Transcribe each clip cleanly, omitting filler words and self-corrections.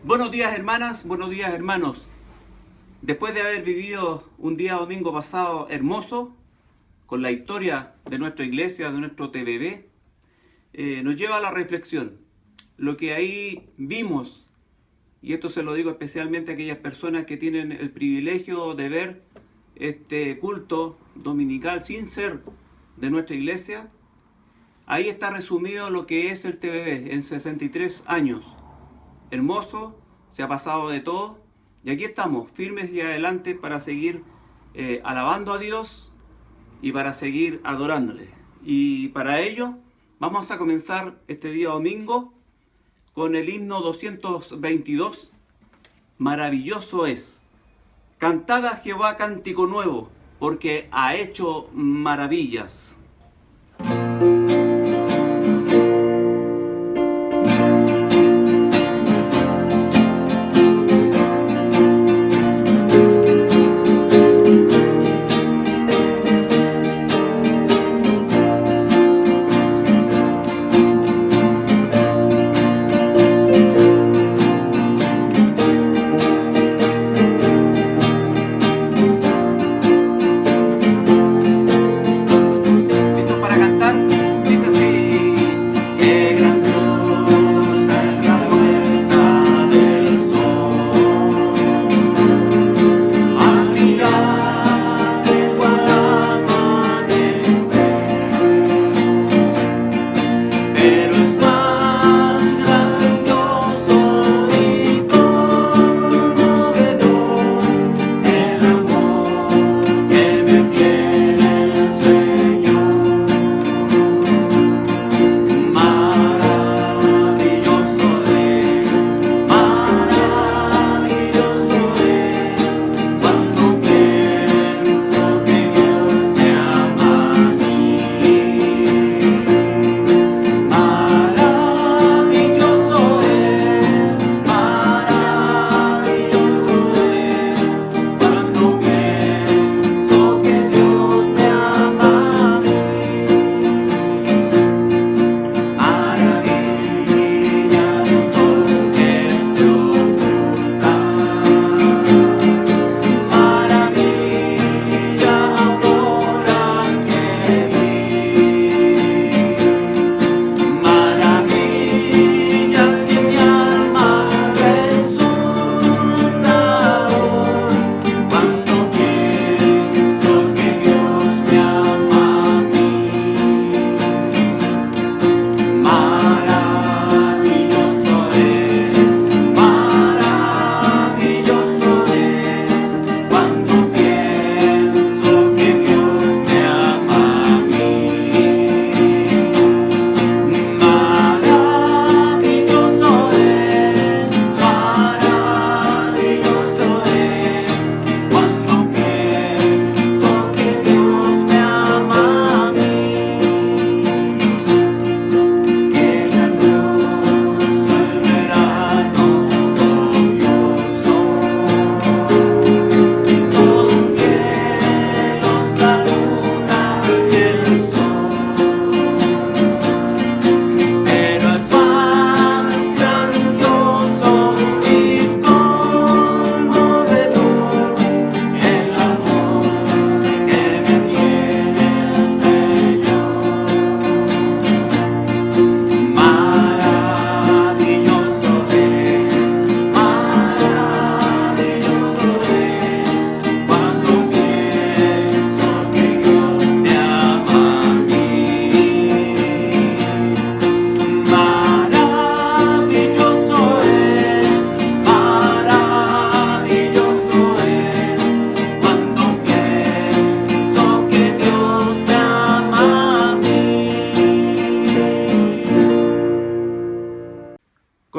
Buenos días hermanas, buenos días hermanos. Después de haber vivido un día domingo pasado hermoso, con la historia de nuestra iglesia, de nuestro TVB, nos lleva a la reflexión. Lo que ahí vimos, y esto se lo digo especialmente a aquellas personas que tienen el privilegio de ver este culto dominical sin ser de nuestra iglesia, ahí está resumido lo que es el TVB en 63 años. Hermoso, se ha pasado de todo y aquí estamos firmes y adelante para seguir alabando a Dios y para seguir adorándole. Y para ello vamos a comenzar este día domingo con el himno 222, Maravilloso es. Cantad a Jehová cántico nuevo, porque ha hecho maravillas. ¿Listos para cantar?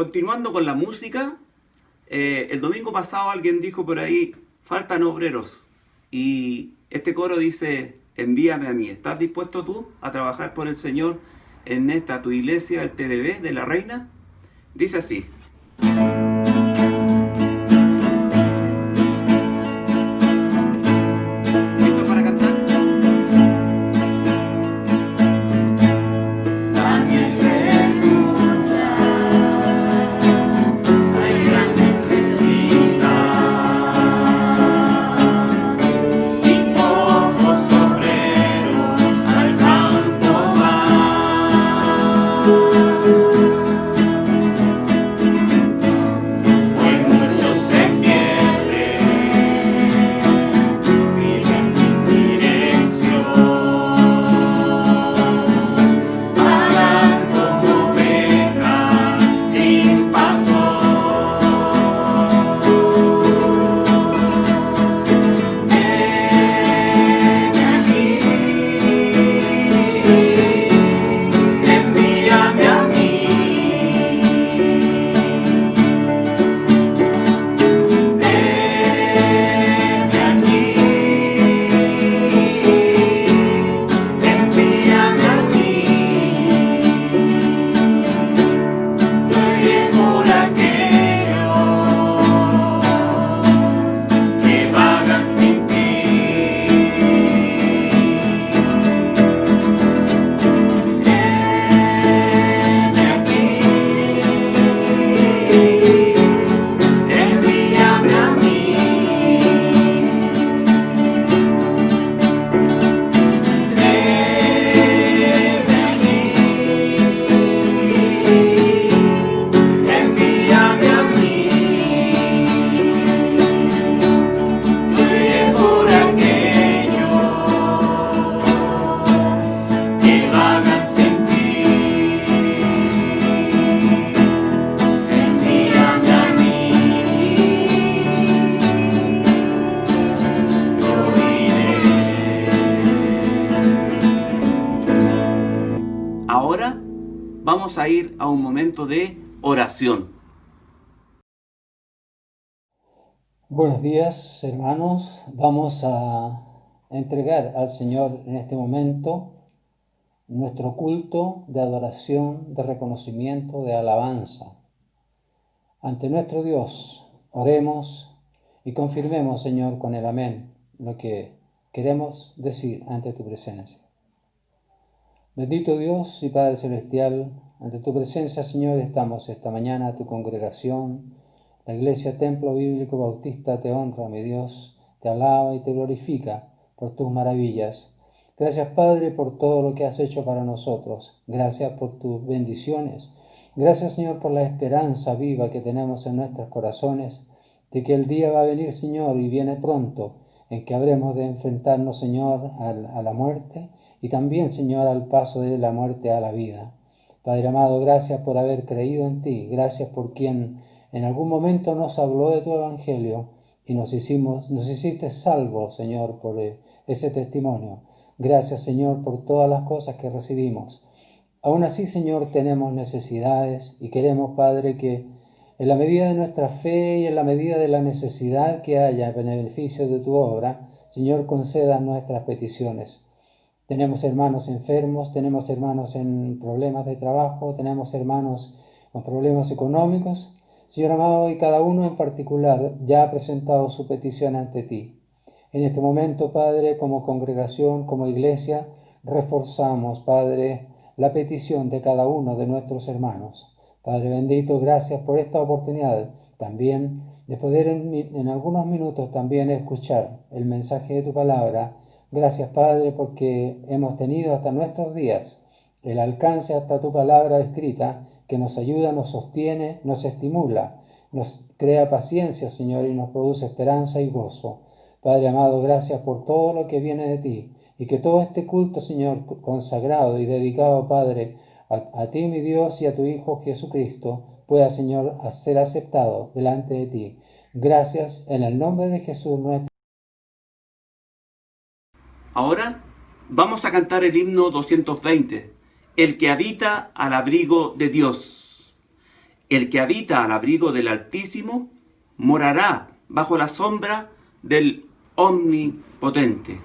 continuando con la música, el domingo pasado alguien dijo por ahí, faltan obreros. Y este coro dice, envíame a mí. ¿Estás dispuesto tú a trabajar por el Señor en esta tu iglesia, el TVB de la Reina? Dice así. ¿Listo para cantar? También se escucha, hay gran necesidad y pocos obreros al campo van. Pues muchos se pierden, viven sin dirección, vagan como ovejas sin pastor. Heme aquí, envíame a mí. Heme aquí, envíame a mí. Yo iré por aquellos que vagan sin ti. Heme aquí, envíame a mí. Heme aquí, envíame a mí. Yo iré por aquellos que vagan sin ti. Envíame a mí. Yo iré. Ahora vamos a ir a un momento de oración. Buenos días, hermanos. Vamos a entregar al Señor en este momento nuestro culto de adoración, de reconocimiento, de alabanza. Ante nuestro Dios, oremos y confirmemos, Señor, con el amén, lo que queremos decir ante tu presencia. Bendito Dios y Padre Celestial, ante tu presencia, Señor, estamos esta mañana, tu congregación, la Iglesia Templo Bíblico Bautista te honra, mi Dios, te alaba y te glorifica por tus maravillas. Gracias, Padre, por todo lo que has hecho para nosotros. Gracias por tus bendiciones. Gracias, Señor, por la esperanza viva que tenemos en nuestros corazones de que el día va a venir, Señor, y viene pronto, en que habremos de enfrentarnos, Señor, a la muerte y también, Señor, al paso de la muerte a la vida. Padre amado, gracias por haber creído en ti. Gracias por quien en algún momento nos habló de tu evangelio y nos hiciste salvos, Señor, por ese testimonio. Gracias, Señor, por todas las cosas que recibimos. Aún así, Señor, tenemos necesidades y queremos, Padre, que en la medida de nuestra fe y en la medida de la necesidad que haya en beneficio de tu obra, Señor, conceda nuestras peticiones. Tenemos hermanos enfermos, tenemos hermanos en problemas de trabajo, tenemos hermanos con problemas económicos. Señor amado, y cada uno en particular ya ha presentado su petición ante ti. En este momento, Padre, como congregación, como iglesia, reforzamos, Padre, la petición de cada uno de nuestros hermanos. Padre bendito, gracias por esta oportunidad también de poder en algunos minutos también escuchar el mensaje de tu palabra. Gracias, Padre, porque hemos tenido hasta nuestros días el alcance hasta tu palabra escrita que nos ayuda, nos sostiene, nos estimula, nos crea paciencia, Señor, y nos produce esperanza y gozo. Padre amado, gracias por todo lo que viene de ti y que todo este culto, Señor, consagrado y dedicado, Padre, a ti, mi Dios, y a tu Hijo Jesucristo, pueda, Señor, ser aceptado delante de ti. Gracias en el nombre de Jesús nuestro. Ahora vamos a cantar el himno 220, el que habita al abrigo de Dios. El que habita al abrigo del Altísimo morará bajo la sombra del Omnipotente.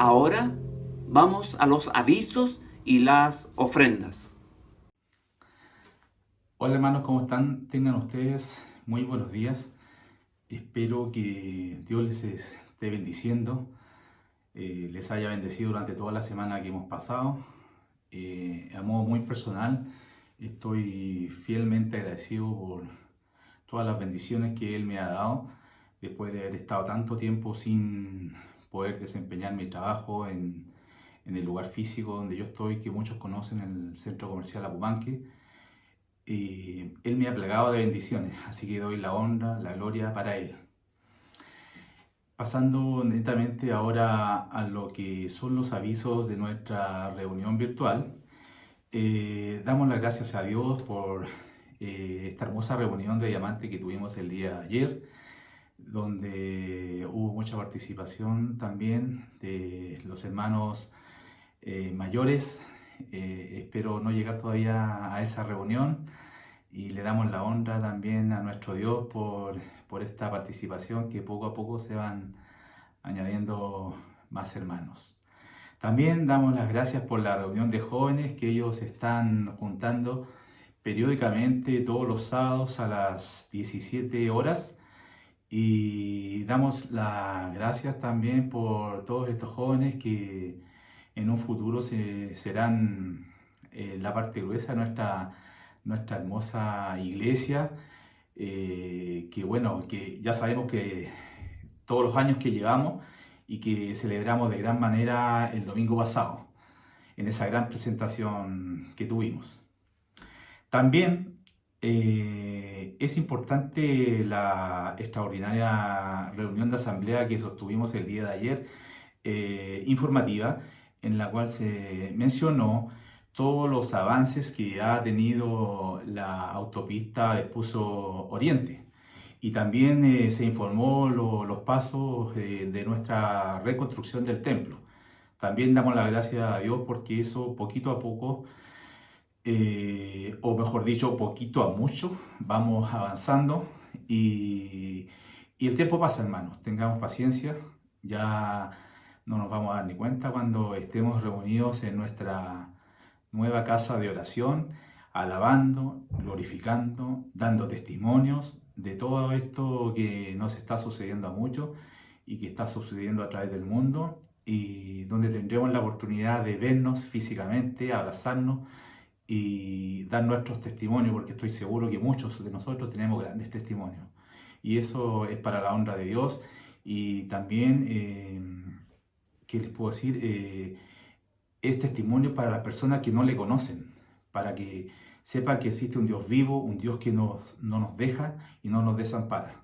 Ahora vamos a los avisos y las ofrendas. Hola hermanos, ¿cómo están? Tengan ustedes muy buenos días. Espero que Dios les esté bendiciendo, les haya bendecido durante toda la semana que hemos pasado. A modo muy personal, estoy fielmente agradecido por todas las bendiciones que Él me ha dado después de haber estado tanto tiempo sin poder desempeñar mi trabajo en el lugar físico donde yo estoy, que muchos conocen, el Centro Comercial Apumanque. Él me ha plagado de bendiciones, así que doy la honra, la gloria para Él. Pasando netamente ahora a lo que son los avisos de nuestra reunión virtual, damos las gracias a Dios por esta hermosa reunión de diamante que tuvimos el día de ayer, donde hubo mucha participación también de los hermanos mayores. Espero no llegar todavía a esa reunión, y le damos la honra también a nuestro Dios por esta participación que poco a poco se van añadiendo más hermanos. También damos las gracias por la reunión de jóvenes que ellos están juntando periódicamente todos los sábados a las 17 horas. Y damos las gracias también por todos estos jóvenes que en un futuro serán la parte gruesa de nuestra hermosa iglesia. Que bueno, que ya sabemos que todos los años que llevamos y que celebramos de gran manera el domingo pasado, en esa gran presentación que tuvimos. También es importante la extraordinaria reunión de asamblea que sostuvimos el día de ayer, informativa, en la cual se mencionó todos los avances que ha tenido la autopista Vespucio Oriente. Y también se informó los pasos de nuestra reconstrucción del templo. También damos las gracias a Dios porque eso poquito a poco, o mejor dicho, poquito a mucho, vamos avanzando y el tiempo pasa, hermanos. Tengamos paciencia, ya no nos vamos a dar ni cuenta cuando estemos reunidos en nuestra nueva casa de oración, alabando, glorificando, dando testimonios de todo esto que nos está sucediendo a muchos y que está sucediendo a través del mundo, y donde tendremos la oportunidad de vernos físicamente, abrazarnos y dar nuestros testimonios, porque estoy seguro que muchos de nosotros tenemos grandes testimonios. Y eso es para la honra de Dios. Y también, ¿qué les puedo decir? Es testimonio para las personas que no le conocen, para que sepan que existe un Dios vivo, un Dios que no nos deja y no nos desampara.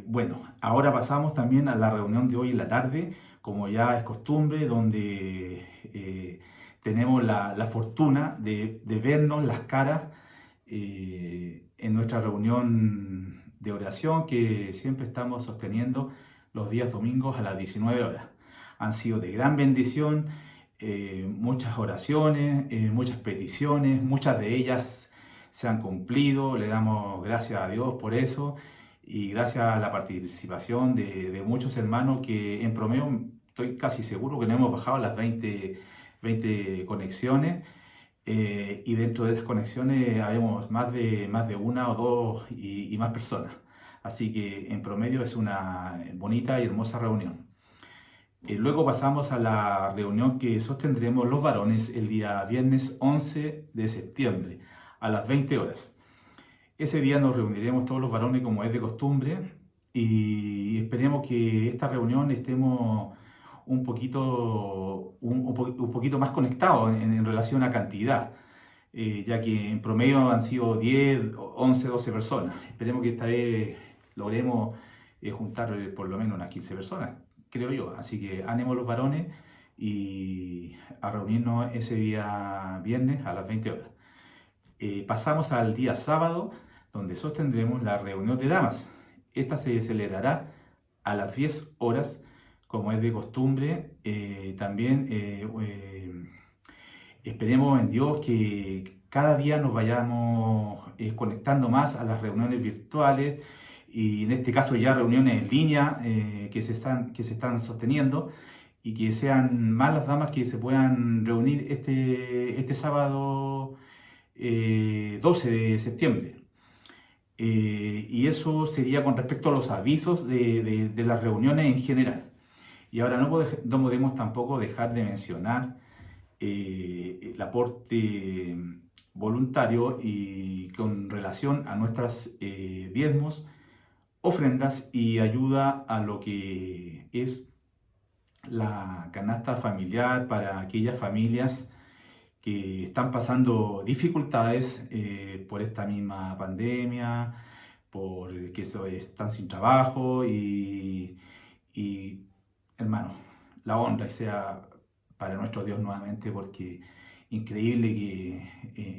Bueno, ahora pasamos también a la reunión de hoy en la tarde, como ya es costumbre, donde tenemos la fortuna de vernos las caras en nuestra reunión de oración que siempre estamos sosteniendo los días domingos a las 19 horas. Han sido de gran bendición, muchas oraciones, muchas peticiones, muchas de ellas se han cumplido. Le damos gracias a Dios por eso y gracias a la participación de muchos hermanos que en promedio estoy casi seguro que no hemos bajado las 20 conexiones, y dentro de esas conexiones habemos más de una o dos y más personas. Así que en promedio es una bonita y hermosa reunión. Luego pasamos a la reunión que sostendremos los varones el día viernes 11 de septiembre a las 20 horas. Ese día nos reuniremos todos los varones como es de costumbre y esperemos que esta reunión estemos un poquito más conectados en relación a cantidad, ya que en promedio han sido 10, 11, 12 personas. Esperemos que esta vez logremos juntar por lo menos unas 15 personas, creo yo. Así que ánimo los varones y a reunirnos ese día viernes a las 20 horas. Pasamos al día sábado, donde sostendremos la reunión de damas. Esta se celebrará a las 10 horas, como es de costumbre. También esperemos en Dios que cada día nos vayamos conectando más a las reuniones virtuales y en este caso ya reuniones en línea que se están sosteniendo, y que sean más las damas que se puedan reunir este sábado 12 de septiembre. Y eso sería con respecto a los avisos de las reuniones en general. Y ahora no podemos tampoco dejar de mencionar el aporte voluntario y con relación a nuestras diezmos, ofrendas y ayuda a lo que es la canasta familiar para aquellas familias que están pasando dificultades por esta misma pandemia, porque están sin trabajo y hermano, la honra sea para nuestro Dios nuevamente, porque increíble que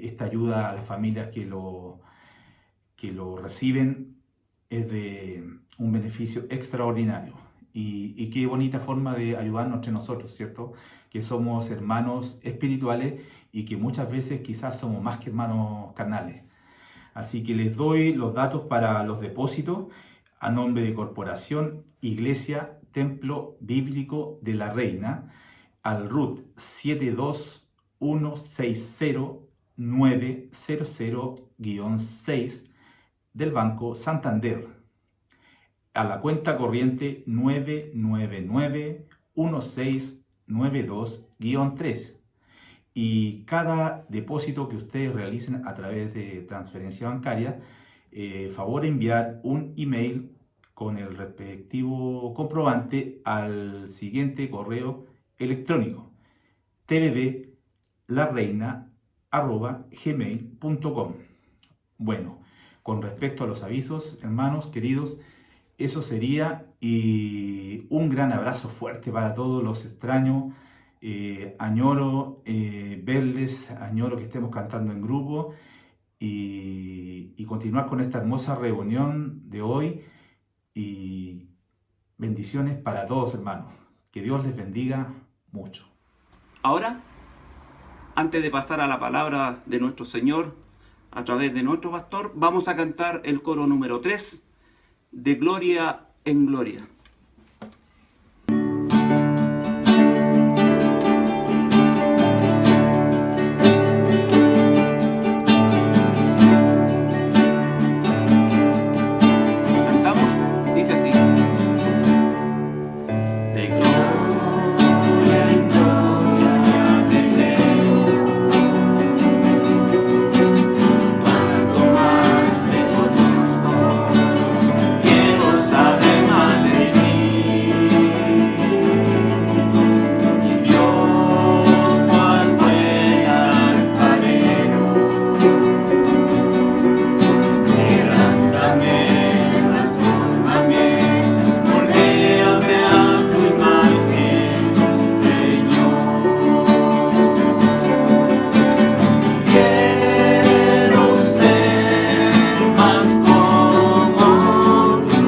esta ayuda a las familias que lo reciben es de un beneficio extraordinario. y qué bonita forma de ayudarnos entre nosotros, ¿cierto? Que somos hermanos espirituales y que muchas veces quizás somos más que hermanos carnales. Así que les doy los datos para los depósitos a nombre de Corporación Iglesia Templo Bíblico de la Reina al RUT 721600900-6 del Banco Santander, a la cuenta corriente 999-1692-3. Y cada depósito que ustedes realicen a través de transferencia bancaria, favor enviar un email con el respectivo comprobante al siguiente correo electrónico: tvblareina@gmail.com. Bueno, con respecto a los avisos, hermanos queridos, eso sería, y un gran abrazo fuerte para todos, los extraño, añoro verles, añoro que estemos cantando en grupo y continuar con esta hermosa reunión de hoy, y bendiciones para todos, hermanos. Que Dios les bendiga mucho. Ahora, antes de pasar a la palabra de nuestro Señor a través de nuestro pastor, vamos a cantar el coro número 3 de Gloria en Gloria. Cantamos, dice así. De gloria en gloria te veo, cuanto más te conozco, quiero saber más de ti. Mi Dios, cuán buen alfarero, quebrántame, transfórmame, moldéame a tu imagen, Señor. Quiero ser más como tú,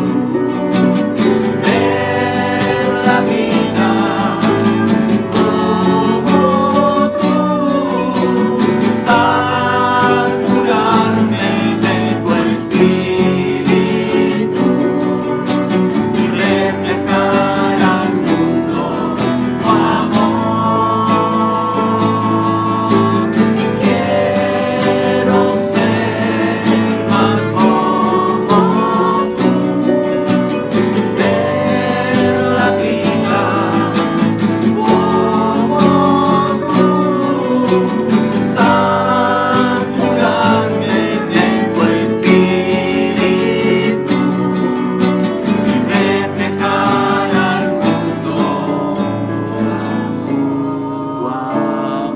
ver la vida como tú, saturarme de tu espíritu y reflejar al mundo tu amor. Quiero ser más como tú, ver la vida como tú, saturarme de tu espíritu y reflejar al mundo tu amor.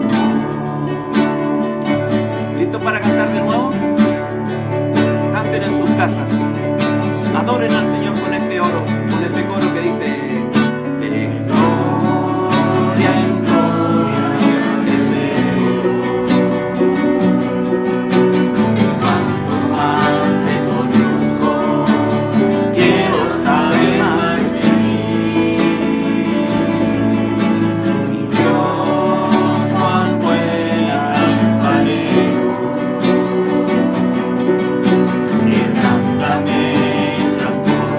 ¿Listos para cantar de nuevo? Canten en sus casas. Adoren al Señor con este oro, con este coro que dice: de gloria en gloria te veo, cuanto más te conozco, quiero saber más de ti. Mi Dios, cuán buen alfarero, quebrántame, transfórmame,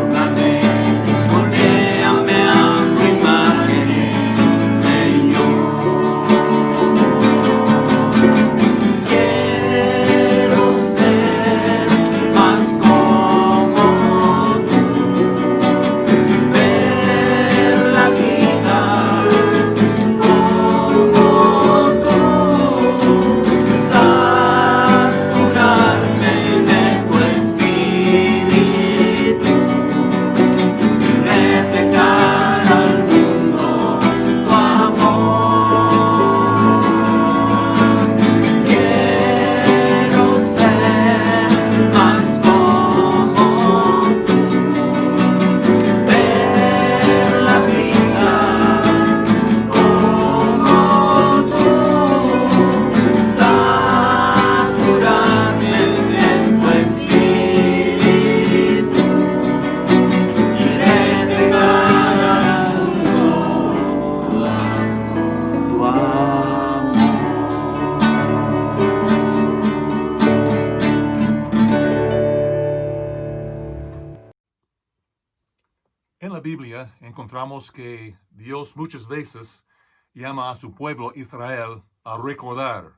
Biblia encontramos que Dios muchas veces llama a su pueblo Israel a recordar,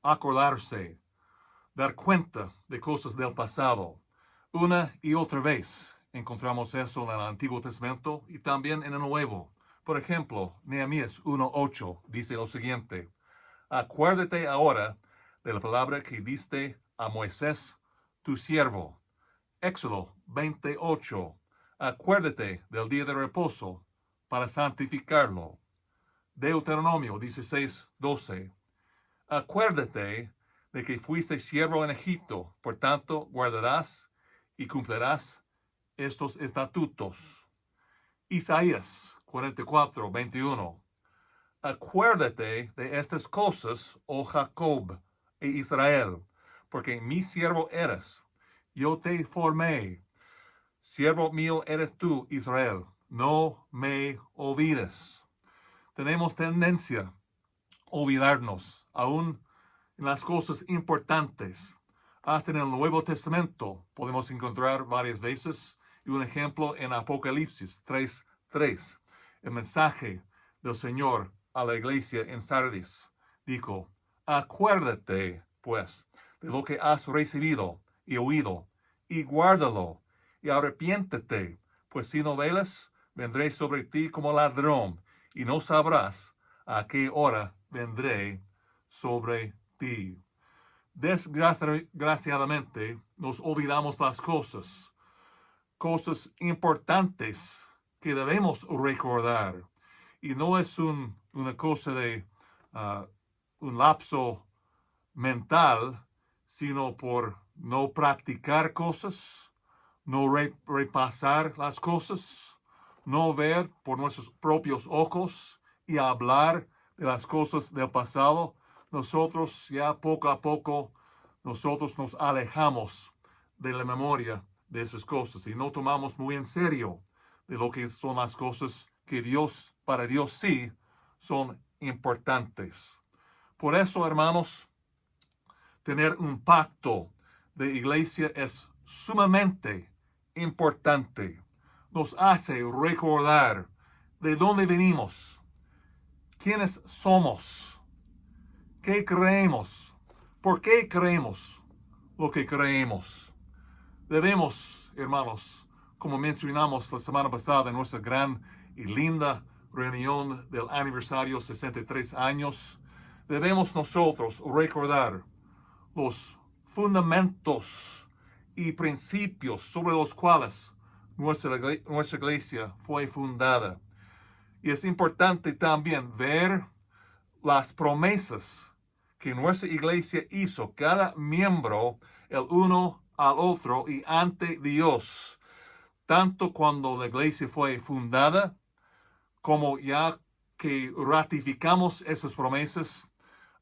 acordarse, dar cuenta de cosas del pasado. Una y otra vez encontramos eso en el Antiguo Testamento y también en el Nuevo. Por ejemplo, Nehemías 1:8 dice lo siguiente: acuérdate ahora de la palabra que diste a Moisés, tu siervo. Éxodo 20:8. Acuérdate del día de reposo para santificarlo. Deuteronomio 16:12. Acuérdate de que fuiste siervo en Egipto, por tanto guardarás y cumplirás estos estatutos. Isaías 44:21. Acuérdate de estas cosas, oh Jacob e Israel, porque mi siervo eres. Yo te formé. Siervo mío eres tú, Israel. No me olvides. Tenemos tendencia a olvidarnos, aún en las cosas importantes. Hasta en el Nuevo Testamento podemos encontrar varias veces y un ejemplo en Apocalipsis 3:3. El mensaje del Señor a la iglesia en Sardis dijo: acuérdate, pues, de lo que has recibido y oído, y guárdalo, y arrepiéntete, pues si no velas, vendré sobre ti como ladrón, y no sabrás a qué hora vendré sobre ti. Desgraciadamente, nos olvidamos las cosas importantes que debemos recordar. Y no es una cosa de un lapso mental, sino por no practicar cosas, no repasar las cosas, no ver por nuestros propios ojos y hablar de las cosas del pasado. Nosotros ya poco a poco, nosotros nos alejamos de la memoria de esas cosas y no tomamos muy en serio de lo que son las cosas que para Dios sí, son importantes. Por eso, hermanos, tener un pacto de iglesia es sumamente importante. Nos hace recordar de dónde venimos, quiénes somos, qué creemos, por qué creemos lo que creemos. Debemos, hermanos, como mencionamos la semana pasada en nuestra gran y linda reunión del aniversario 63 años, debemos nosotros recordar los fundamentos y principios sobre los cuales nuestra iglesia fue fundada. Y es importante también ver las promesas que nuestra iglesia hizo, cada miembro, el uno al otro y ante Dios, tanto cuando la iglesia fue fundada, como ya que ratificamos esas promesas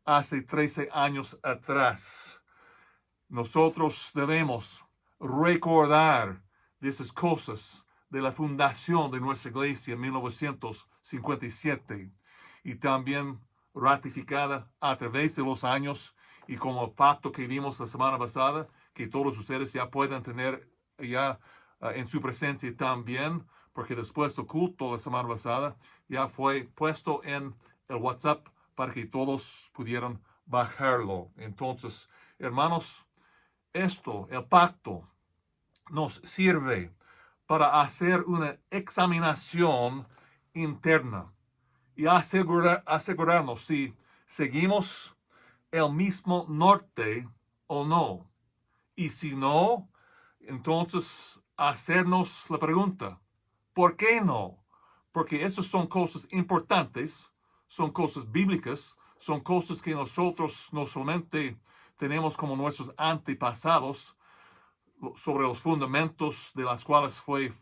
hace 13 años atrás. Nosotros debemos recordar de esas cosas de la fundación de nuestra iglesia en 1957 y también ratificada a través de los años y como el pacto que vimos la semana pasada, que todos ustedes ya pueden tener ya en su presencia también, porque después del culto la semana pasada ya fue puesto en el WhatsApp para que todos pudieran bajarlo. Entonces, hermanos, el pacto, nos sirve para hacer una examinación interna y asegurarnos si seguimos el mismo norte o no. Y si no, entonces hacernos la pregunta, ¿por qué no? Porque esas son cosas importantes, son cosas bíblicas, son cosas que nosotros no solamente tenemos como nuestros antepasados sobre los fundamentos de las cuales fue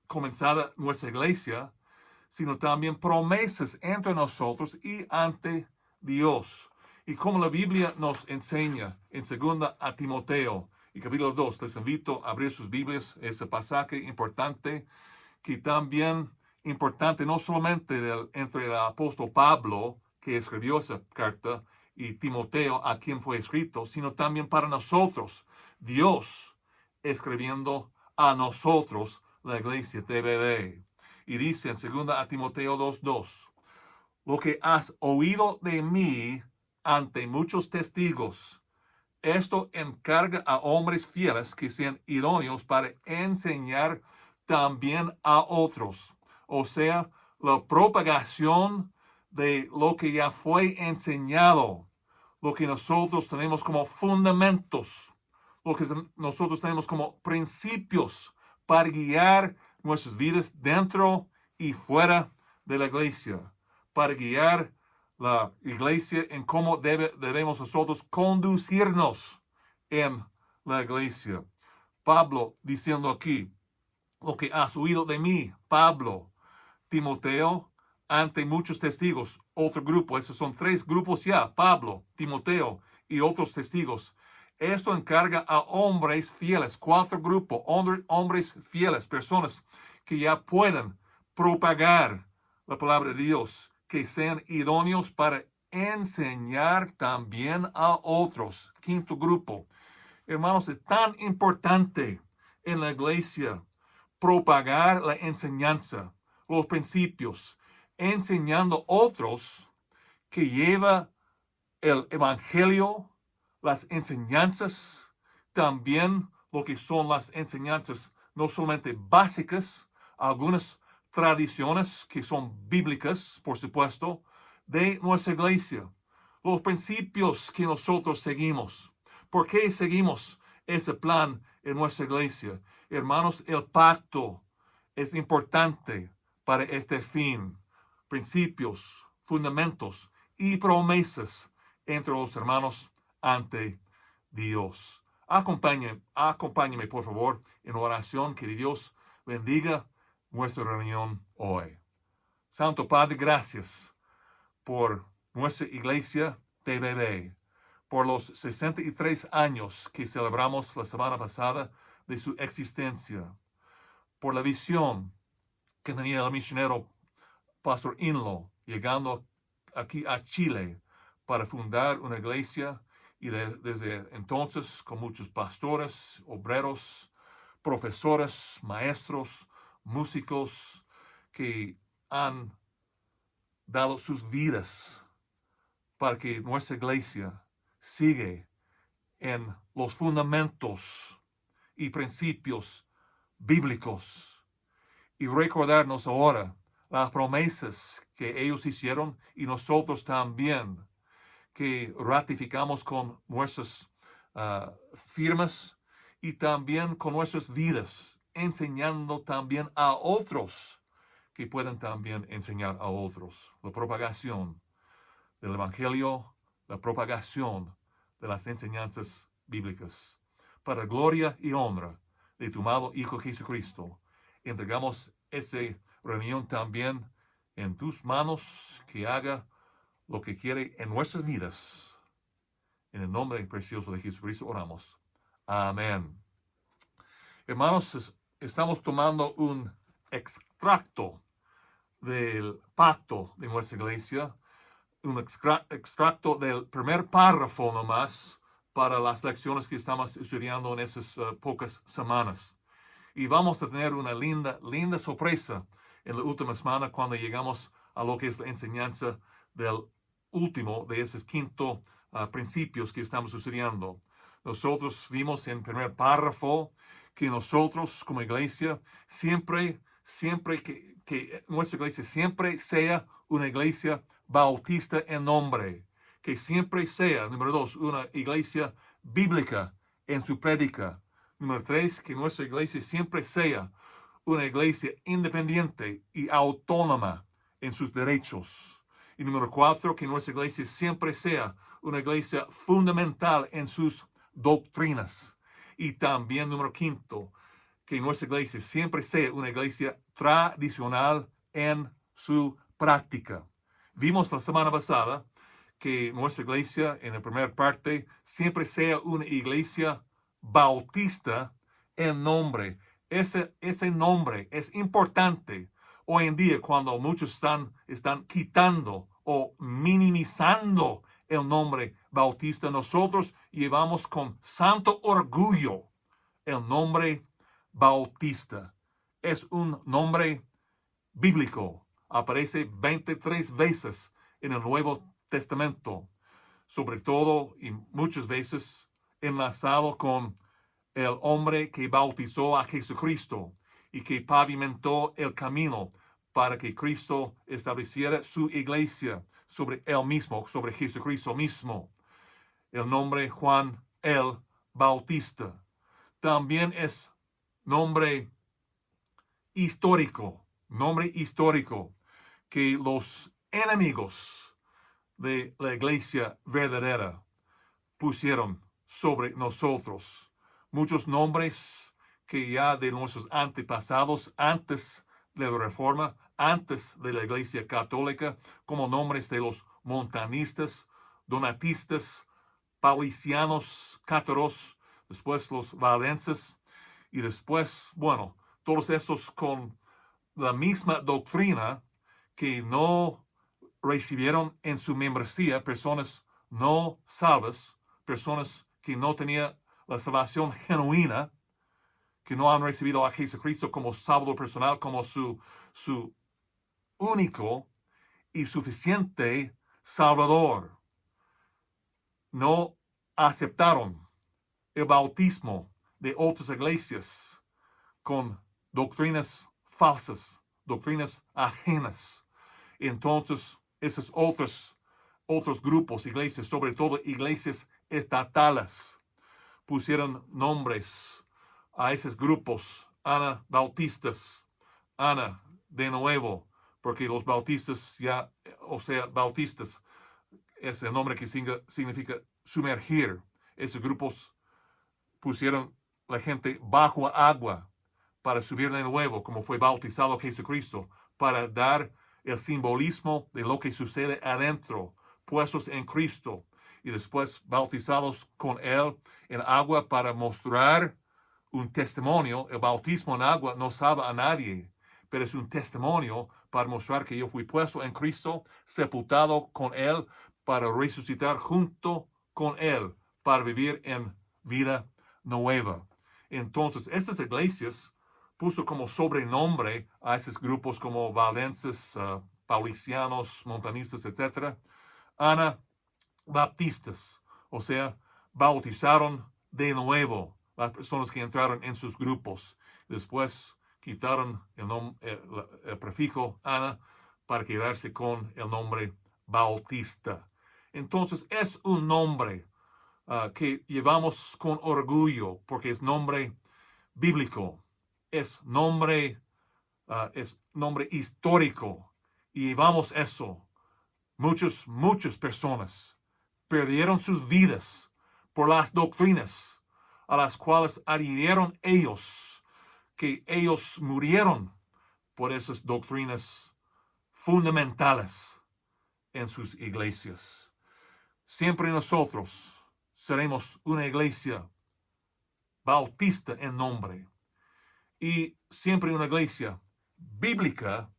comenzada nuestra iglesia, sino también promesas entre nosotros y ante Dios. Y como la Biblia nos enseña en 2 a Timoteo y capítulo 2, les invito a abrir sus Biblias, ese pasaje importante, que también importante no solamente entre el apóstol Pablo, que escribió esa carta, y Timoteo, a quien fue escrito, sino también para nosotros, Dios escribiendo a nosotros la iglesia TBB. Y dice en 2 Timoteo 2:2, lo que has oído de mí ante muchos testigos, esto encarga a hombres fieles que sean idóneos para enseñar también a otros. O sea, la propagación de lo que ya fue enseñado, lo que nosotros tenemos como fundamentos, lo que nosotros tenemos como principios para guiar nuestras vidas dentro y fuera de la iglesia, para guiar la iglesia en cómo debemos nosotros conducirnos en la iglesia. Pablo diciendo aquí, lo que has oído de mí, Pablo, Timoteo, ante muchos testigos, otro grupo, esos son 3 grupos ya, Pablo, Timoteo y otros testigos. Esto encarga a hombres fieles, 4 grupos, hombres fieles, personas que ya pueden propagar la palabra de Dios, que sean idóneos para enseñar también a otros. 5º grupo. Hermanos, es tan importante en la iglesia propagar la enseñanza, los principios, enseñando a otros que lleva el evangelio, las enseñanzas, también lo que son las enseñanzas no solamente básicas, algunas tradiciones que son bíblicas, por supuesto, de nuestra iglesia, los principios que nosotros seguimos. ¿Por qué seguimos ese plan en nuestra iglesia? Hermanos, el pacto es importante para este fin. Principios, fundamentos y promesas entre los hermanos ante Dios. Acompáñeme, por favor, en oración, que Dios bendiga nuestra reunión hoy. Santo Padre, gracias por nuestra iglesia TBB, por los 63 años que celebramos la semana pasada de su existencia, por la visión que tenía el misionero Pastor Inlo, llegando aquí a Chile para fundar una iglesia, y desde entonces con muchos pastores, obreros, profesores, maestros, músicos que han dado sus vidas para que nuestra iglesia siga en los fundamentos y principios bíblicos, y recordarnos ahora las promesas que ellos hicieron y nosotros también, que ratificamos con nuestras firmas y también con nuestras vidas, enseñando también a otros que pueden también enseñar a otros. La propagación del Evangelio, la propagación de las enseñanzas bíblicas. Para gloria y honra de tu amado Hijo Jesucristo, entregamos esa reunión también en tus manos, que haga lo que quiere en nuestras vidas. En el nombre precioso de Jesucristo oramos. Amén. Hermanos, estamos tomando un extracto del pacto de nuestra iglesia, un extracto del primer párrafo nomás, para las lecciones que estamos estudiando en esas pocas semanas. Y vamos a tener una linda sorpresa en la última semana, cuando llegamos a lo que es la enseñanza del último de esos 5 principios que estamos estudiando. Nosotros vimos en el primer párrafo que nosotros como iglesia siempre que nuestra iglesia siempre sea una iglesia bautista en nombre, que siempre sea, número 2, una iglesia bíblica en su prédica. Número 3, que nuestra iglesia siempre sea una iglesia independiente y autónoma en sus derechos. Y número 4, que nuestra iglesia siempre sea una iglesia fundamental en sus doctrinas. Y también número 5, que nuestra iglesia siempre sea una iglesia tradicional en su práctica. Vimos la semana pasada que nuestra iglesia, en la primera parte, siempre sea una iglesia bautista en nombre. Ese nombre es importante hoy en día, cuando muchos están quitando o minimizando el nombre bautista. Nosotros llevamos con santo orgullo el nombre bautista. es un nombre bíblico. Aparece 23 veces en el Nuevo Testamento, sobre todo y muchas veces enlazado con el hombre que bautizó a Jesucristo y que pavimentó el camino para que Cristo estableciera su iglesia sobre él mismo, sobre Jesucristo mismo. El nombre Juan el Bautista también es nombre histórico, que los enemigos de la iglesia verdadera pusieron sobre nosotros. Muchos nombres que ya de nuestros antepasados, antes de la Reforma, antes de la Iglesia Católica, como nombres de los montanistas, donatistas, paulicianos, cátaros, después los valdenses, y después, bueno, todos estos con la misma doctrina que no recibieron en su membresía, personas no salvas, personas que no tenían la salvación genuina, que no han recibido a Jesucristo como Salvador personal, como su único y suficiente Salvador. No aceptaron el bautismo de otras iglesias con doctrinas falsas, doctrinas ajenas. Entonces, esos otros grupos, iglesias, sobre todo iglesias estatales, pusieron nombres a esos grupos, anabautistas, Ana de nuevo, porque los bautistas ya, o sea, bautistas, es el nombre que significa sumergir. Esos grupos pusieron la gente bajo agua para subir de nuevo, como fue bautizado Jesucristo, para dar el simbolismo de lo que sucede adentro, puestos en Cristo y después bautizados con Él en agua para mostrar un testimonio. El bautismo en agua no salva a nadie, pero es un testimonio para mostrar que yo fui puesto en Cristo, sepultado con Él, para resucitar junto con Él, para vivir en vida nueva. Entonces, estas iglesias puso como sobrenombre a esos grupos como valdenses, paulicianos, montanistas, etc., anabaptistas, o sea, bautizaron de nuevo las personas que entraron en sus grupos. Después quitaron el prefijo ana para quedarse con el nombre Bautista. Entonces es un nombre que llevamos con orgullo porque es nombre bíblico, es nombre histórico y llevamos eso. Muchas personas perdieron sus vidas por las doctrinas a las cuales adhirieron ellos, que ellos murieron por esas doctrinas fundamentales en sus iglesias. Siempre nosotros seremos una iglesia bautista en nombre y siempre una iglesia bíblica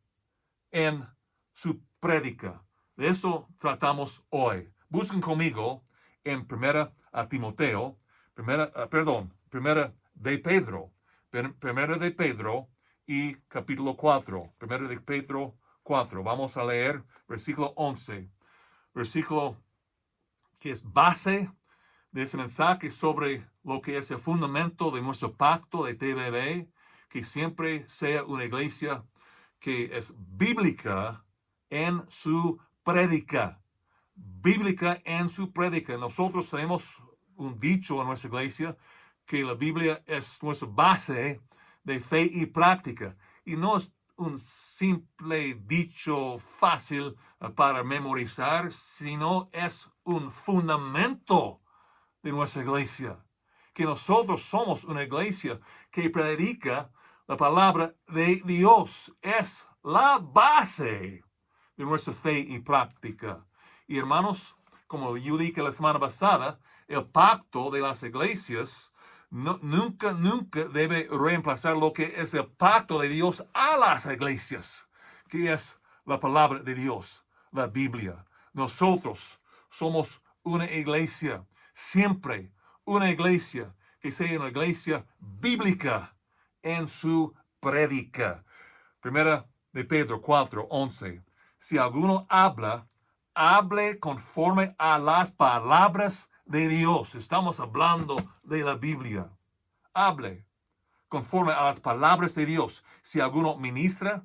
en su prédica. De eso tratamos hoy. Busquen conmigo en primera de Pedro y capítulo 4. Primera de Pedro 4. Vamos a leer versículo 11. Versículo que es base de ese mensaje sobre lo que es el fundamento de nuestro pacto de TVB, que siempre sea una iglesia que es bíblica en su prédica. Bíblica en su prédica. Nosotros tenemos un dicho en nuestra iglesia que la Biblia es nuestra base de fe y práctica. Y no es un simple dicho fácil para memorizar, sino es un fundamento de nuestra iglesia. Que nosotros somos una iglesia que predica la palabra de Dios. Es la base de nuestra fe y práctica. Y hermanos, como yo dije la semana pasada, el pacto de las iglesias nunca debe reemplazar lo que es el pacto de Dios a las iglesias, que es la palabra de Dios, la Biblia. Nosotros somos una iglesia, siempre una iglesia que sea una iglesia bíblica en su prédica. Primera de Pedro 4:11. Si alguno habla, hable conforme a las palabras de Dios. Estamos hablando de la Biblia. Hable conforme a las palabras de Dios. Si alguno ministra,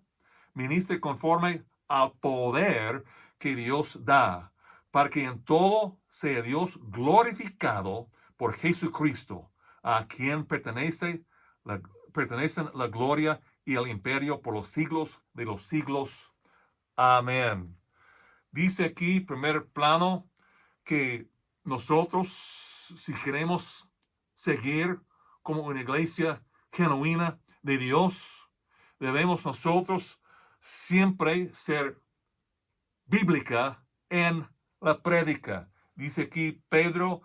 ministre conforme al poder que Dios da, para que en todo sea Dios glorificado por Jesucristo, a quien pertenecen la gloria y el imperio por los siglos de los siglos. Amén. Dice aquí, primer plano, que nosotros, si queremos seguir como una iglesia genuina de Dios, debemos nosotros siempre ser bíblica en la prédica. Dice aquí Pedro,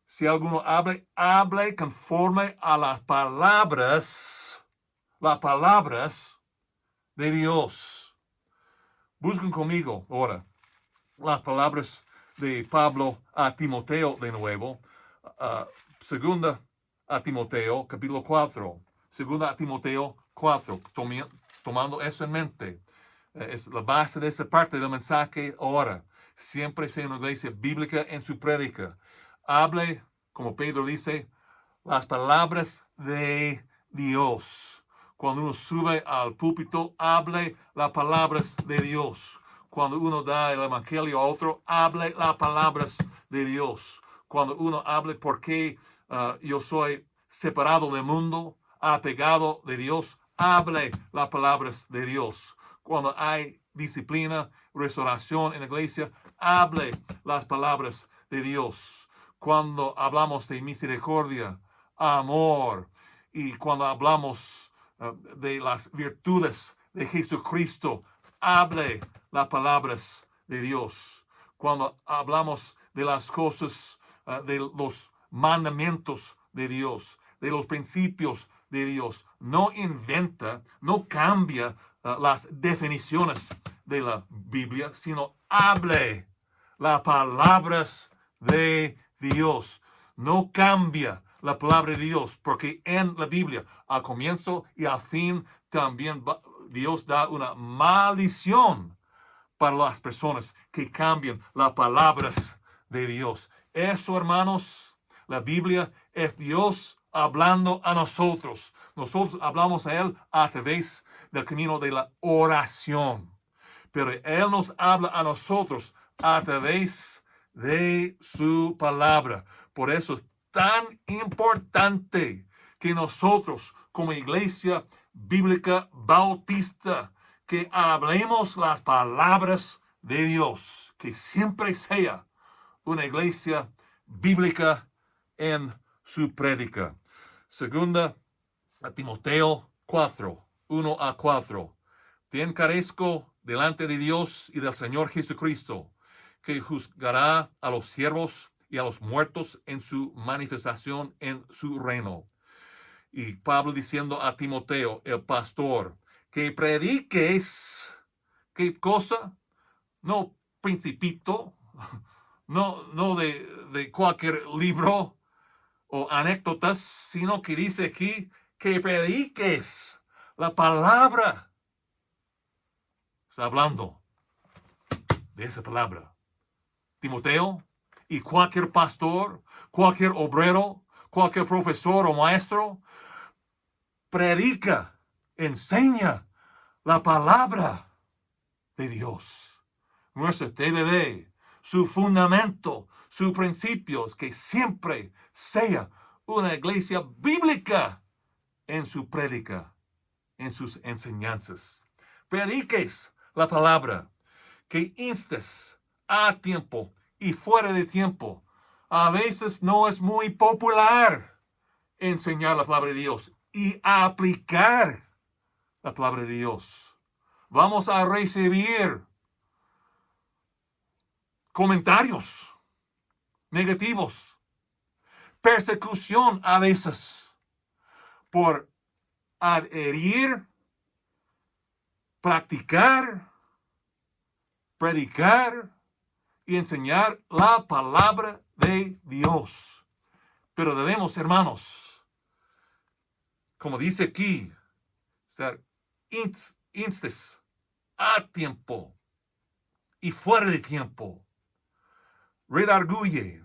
si alguno hable conforme a las palabras de Dios. Busquen conmigo ahora las palabras de Pablo a Timoteo de nuevo. Segunda a Timoteo, capítulo 4. Segunda a Timoteo 4, tomando eso en mente. Es la base de esa parte del mensaje ahora. Siempre sea una iglesia bíblica en su prédica. Hable, como Pedro dice, las palabras de Dios. Cuando uno sube al púlpito, hable las palabras de Dios. Cuando uno da el evangelio a otro, hable las palabras de Dios. Cuando uno hable porque yo soy separado del mundo, apegado de Dios, hable las palabras de Dios. Cuando hay disciplina, restauración en la iglesia, hable las palabras de Dios. Cuando hablamos de misericordia, amor, y cuando hablamos de las virtudes de Jesucristo, hable las palabras de Dios. Cuando hablamos de las cosas, de los mandamientos de Dios, de los principios de Dios, no inventa, no cambia las definiciones de la Biblia, sino hable las palabras de Dios. No cambia la palabra de Dios, porque en la Biblia, al comienzo y al fin, también Dios da una maldición para las personas que cambian las palabras de Dios. Eso, hermanos, la Biblia es Dios hablando a nosotros. Nosotros hablamos a Él a través del camino de la oración. Pero Él nos habla a nosotros a través de su palabra. Por eso es tan importante que nosotros, como iglesia bíblica bautista, que hablemos las palabras de Dios, que siempre sea una iglesia bíblica en su prédica. Segunda a Timoteo 4, 1 a 4. Te encarezco delante de Dios y del Señor Jesucristo, que juzgará a los siervos y a los muertos en su manifestación en su reino. Y Pablo diciendo a Timoteo, el pastor, que prediques, ¿qué cosa? No principito, no de cualquier libro o anécdotas, sino que dice aquí que prediques la palabra. Está hablando de esa palabra. Timoteo y cualquier pastor, cualquier obrero, cualquier profesor o maestro, predica, enseña la palabra de Dios. Nuestro TVB, su fundamento, sus principios, que siempre sea una iglesia bíblica en su prédica, en sus enseñanzas. Prediques la palabra, que instes a tiempo y fuera de tiempo. A veces no es muy popular enseñar la palabra de Dios y aplicar la palabra de Dios. Vamos a recibir comentarios negativos, persecución a veces por adherir, practicar, predicar y enseñar la palabra de Dios. Pero debemos, hermanos, como dice aquí, ser instes a tiempo y fuera de tiempo. Redarguye,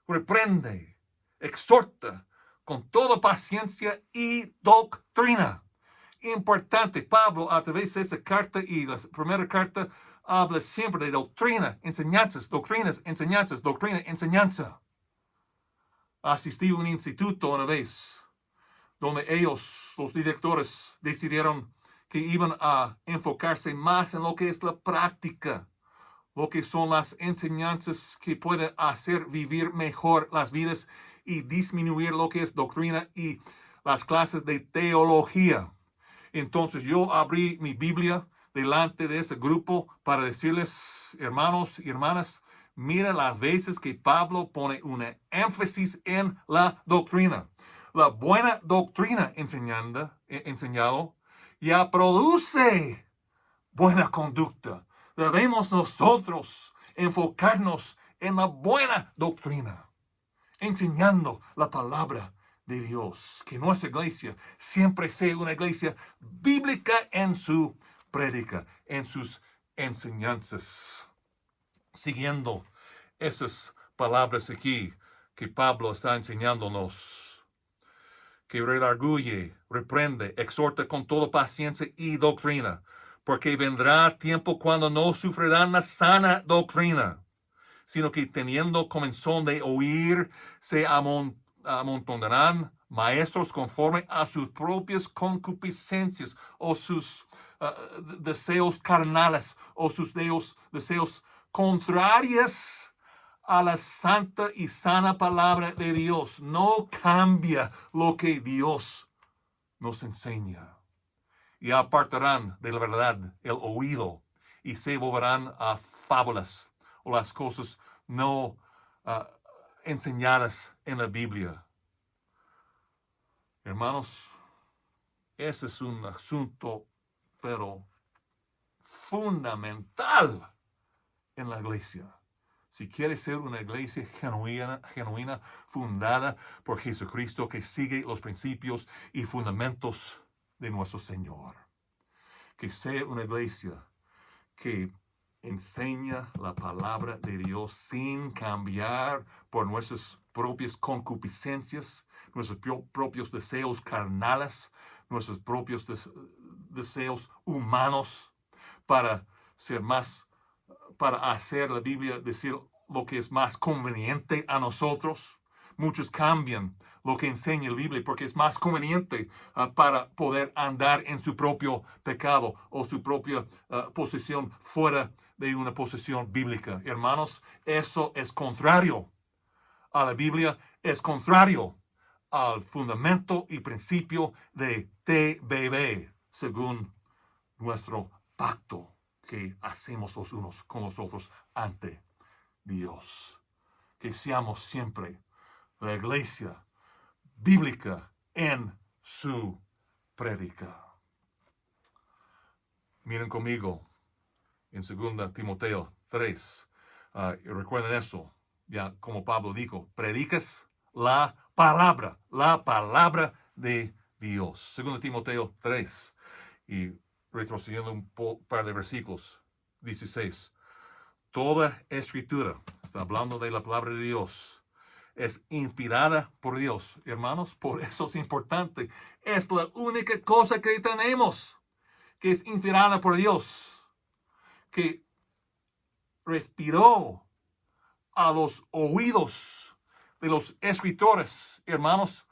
reprende, exhorta con toda paciencia y doctrina. Importante, Pablo a través de esa carta y la primera carta habla siempre de doctrina, enseñanzas, doctrinas, enseñanzas, doctrina, enseñanza. Asistí a un instituto una vez donde ellos, los directores, decidieron que iban a enfocarse más en lo que es la práctica, lo que son las enseñanzas que pueden hacer vivir mejor las vidas y disminuir lo que es doctrina y las clases de teología. Entonces yo abrí mi Biblia delante de ese grupo para decirles, hermanos y hermanas, mira las veces que Pablo pone un énfasis en la doctrina. La buena doctrina enseñado ya produce buena conducta. Debemos nosotros enfocarnos en la buena doctrina, enseñando la palabra de Dios. Que nuestra iglesia siempre sea una iglesia bíblica en su prédica, en sus enseñanzas. Siguiendo esas palabras aquí que Pablo está enseñándonos, que redarguye, reprende, exhorta con toda paciencia y doctrina, porque vendrá tiempo cuando no sufrirán la sana doctrina, sino que teniendo comezón de oír, se amontonarán maestros conforme a sus propias concupiscencias o sus deseos carnales o sus deseos contrarios a la santa y sana palabra de Dios. No cambia lo que Dios nos enseña. Y apartarán de la verdad el oído y se volverán a fábulas o las cosas no enseñadas en la Biblia. Hermanos, ese es un asunto, pero fundamental en la iglesia. Si quiere ser una iglesia genuina, fundada por Jesucristo, que sigue los principios y fundamentos de nuestro Señor. Que sea una iglesia que enseña la palabra de Dios sin cambiar por nuestras propias concupiscencias, nuestros propios deseos carnales, nuestros propios deseos humanos para ser más, para hacer la Biblia decir lo que es más conveniente a nosotros. Muchos cambian lo que enseña la Biblia porque es más conveniente para poder andar en su propio pecado o su propia posición fuera de una posición bíblica. Hermanos, eso es contrario a la Biblia, es contrario al fundamento y principio de TBB, según nuestro pacto que hacemos los unos con los otros ante Dios. Que seamos siempre la iglesia bíblica en su prédica. Miren conmigo en 2 Timoteo 3. Recuerden eso, ya como Pablo dijo, predicas la palabra de Dios. 2 Timoteo 3. Y retrocediendo un par de versículos, 16. Toda escritura, está hablando de la palabra de Dios, es inspirada por Dios. Hermanos, por eso es importante. Es la única cosa que tenemos que es inspirada por Dios, que respiró a los oídos de los escritores. Hermanos,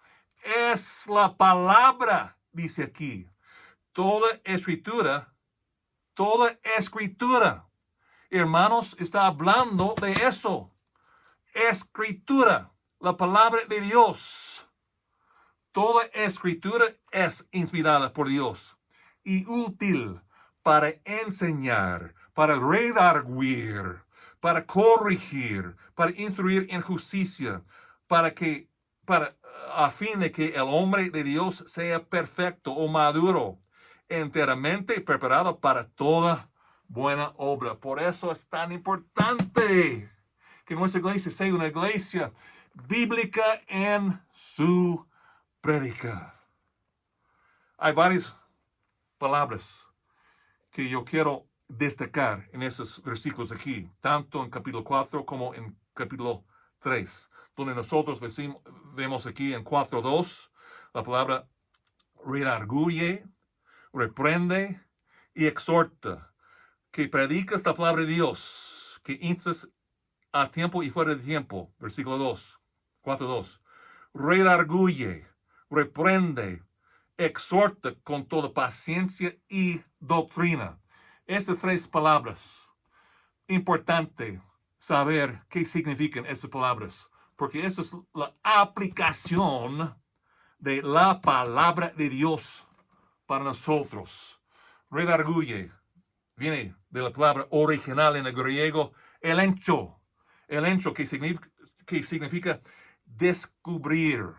es la palabra, dice aquí. Toda escritura, hermanos, está hablando de eso. Escritura, la palabra de Dios. Toda escritura es inspirada por Dios y útil para enseñar, para redarguir, para corregir, para instruir en justicia, a fin de que el hombre de Dios sea perfecto o maduro, enteramente preparado para toda buena obra. Por eso es tan importante que nuestra iglesia sea una iglesia bíblica en su prédica. Hay varios palabras que yo quiero destacar en esos versículos aquí, tanto en capítulo 4 como en capítulo 3, donde nosotros vemos aquí en 4:2 la palabra redarguye, reprende y exhorta, que predicas la palabra de Dios, que instas a tiempo y fuera de tiempo. Versículo 2, 4:2. Redarguye, reprende, exhorta con toda paciencia y doctrina. Estas tres palabras, importante saber qué significan esas palabras, porque esa es la aplicación de la palabra de Dios para nosotros. Redarguye viene de la palabra original en el griego, elencho que significa descubrir,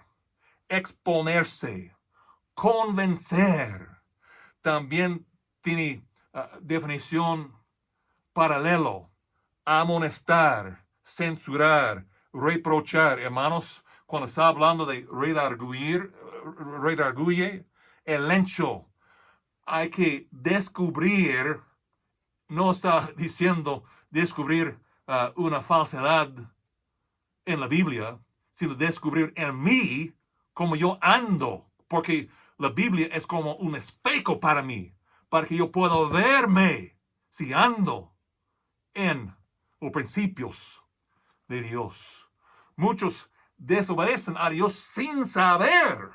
exponerse, convencer. También tiene definición paralelo, amonestar, censurar, reprochar. Hermanos, cuando está hablando de redarguye, elencho, hay que descubrir. No está diciendo descubrir una falsedad en la Biblia, sino descubrir en mí cómo yo ando, porque la Biblia es como un espejo para mí, para que yo pueda verme si ando en los principios de Dios. Muchos desobedecen a Dios sin saber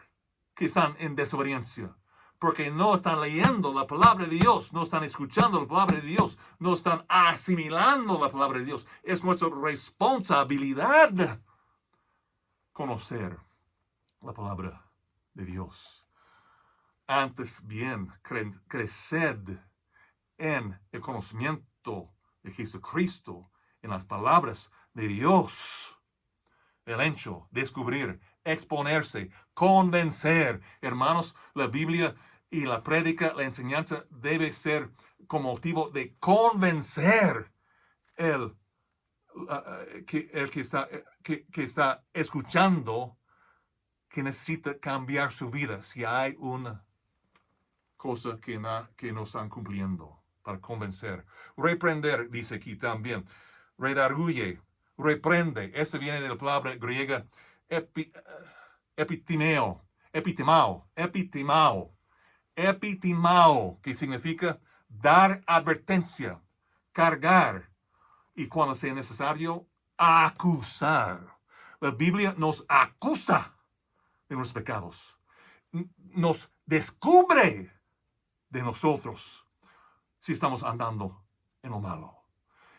que están en desobediencia, porque no están leyendo la palabra de Dios, no están escuchando la palabra de Dios, no están asimilando la palabra de Dios. Es nuestra responsabilidad conocer la palabra de Dios. Antes bien, creced en el conocimiento de Jesucristo, en las palabras de Dios. El hecho, descubrir, exponerse, convencer. Hermanos, la Biblia y la prédica, la enseñanza debe ser con motivo de convencer el que está escuchando, que necesita cambiar su vida si hay una cosa que no están cumpliendo, para convencer. Reprender, dice aquí también. Redarguye, reprende. Esa viene de la palabra griega epitimao, que significa dar advertencia, cargar, y cuando sea necesario, acusar. La Biblia nos acusa de nuestros pecados, nos descubre de nosotros si estamos andando en lo malo.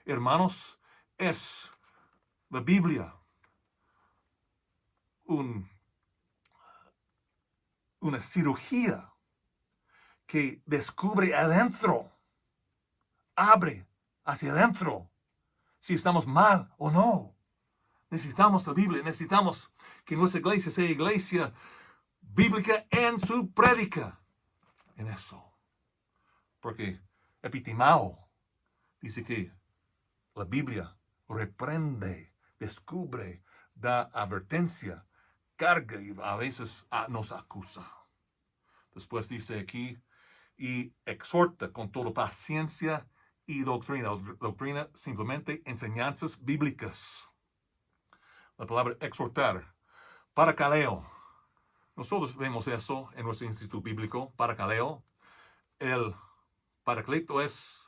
Hermanos, es la Biblia una cirugía que descubre adentro, abre hacia adentro si estamos mal o no. Necesitamos la Biblia, necesitamos que nuestra iglesia sea iglesia bíblica en su prédica, en eso. Porque epitimao dice que la Biblia reprende, descubre, da advertencia, carga y a veces nos acusa. Después dice aquí, y exhorta con toda paciencia y doctrina. Doctrina, simplemente enseñanzas bíblicas. La palabra exhortar, parakaleo. Nosotros vemos eso en nuestro instituto bíblico, parakaleo. El paracleto es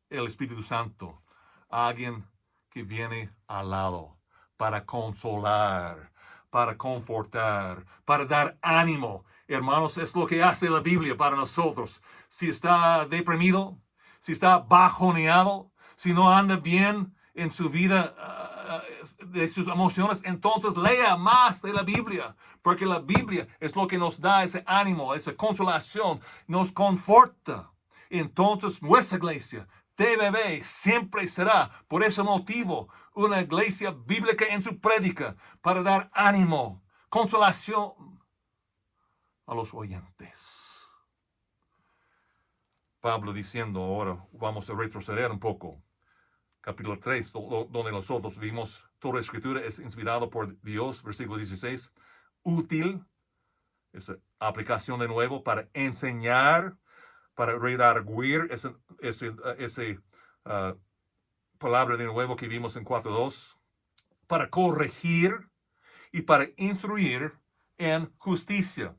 el Espíritu Santo, alguien que viene al lado para consolar, para confortar, para dar ánimo. Hermanos, es lo que hace la Biblia para nosotros. Si está deprimido, si está bajoneado, si no anda bien en su vida, de sus emociones, entonces lea más de la Biblia, porque la Biblia es lo que nos da ese ánimo, esa consolación, nos conforta. Entonces nuestra iglesia, TVB, siempre será, por ese motivo, una iglesia bíblica en su prédica, para dar ánimo, consolación a los oyentes. Pablo diciendo, ahora vamos a retroceder un poco. Capítulo 3, donde nosotros vimos, toda escritura es inspirada por Dios, versículo 16, útil, esa aplicación de nuevo para enseñar, para redarguir, esa palabra de nuevo que vimos en 4.2, para corregir y para instruir en justicia.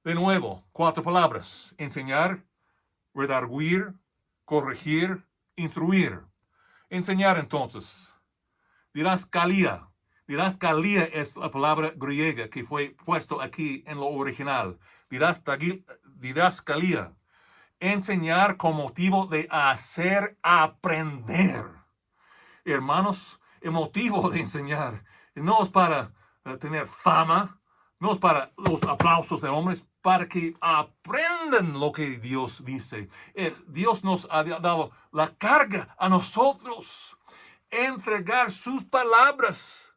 De nuevo, 4 palabras: enseñar, redarguir, corregir, instruir. Enseñar, entonces, didascalía. Didascalía es la palabra griega que fue puesto aquí en lo original. Didascalía. Enseñar con motivo de hacer aprender. Hermanos, el motivo de enseñar no es para tener fama, no es para los aplausos de hombres, para que aprendan lo que Dios dice. Dios nos ha dado la carga a nosotros, entregar sus palabras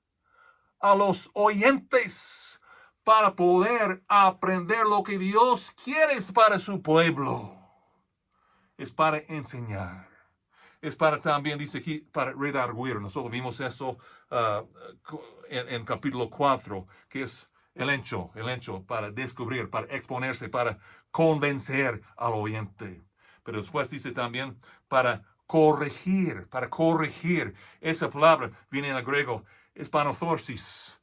a los oyentes para poder aprender lo que Dios quiere para su pueblo. Es para enseñar. Es para también, dice aquí, para redarguir. Nosotros vimos eso en capítulo 4, que es el hecho para descubrir, para exponerse, para convencer al oyente. Pero después dice también para corregir. Esa palabra viene en el griego, espanothorsis,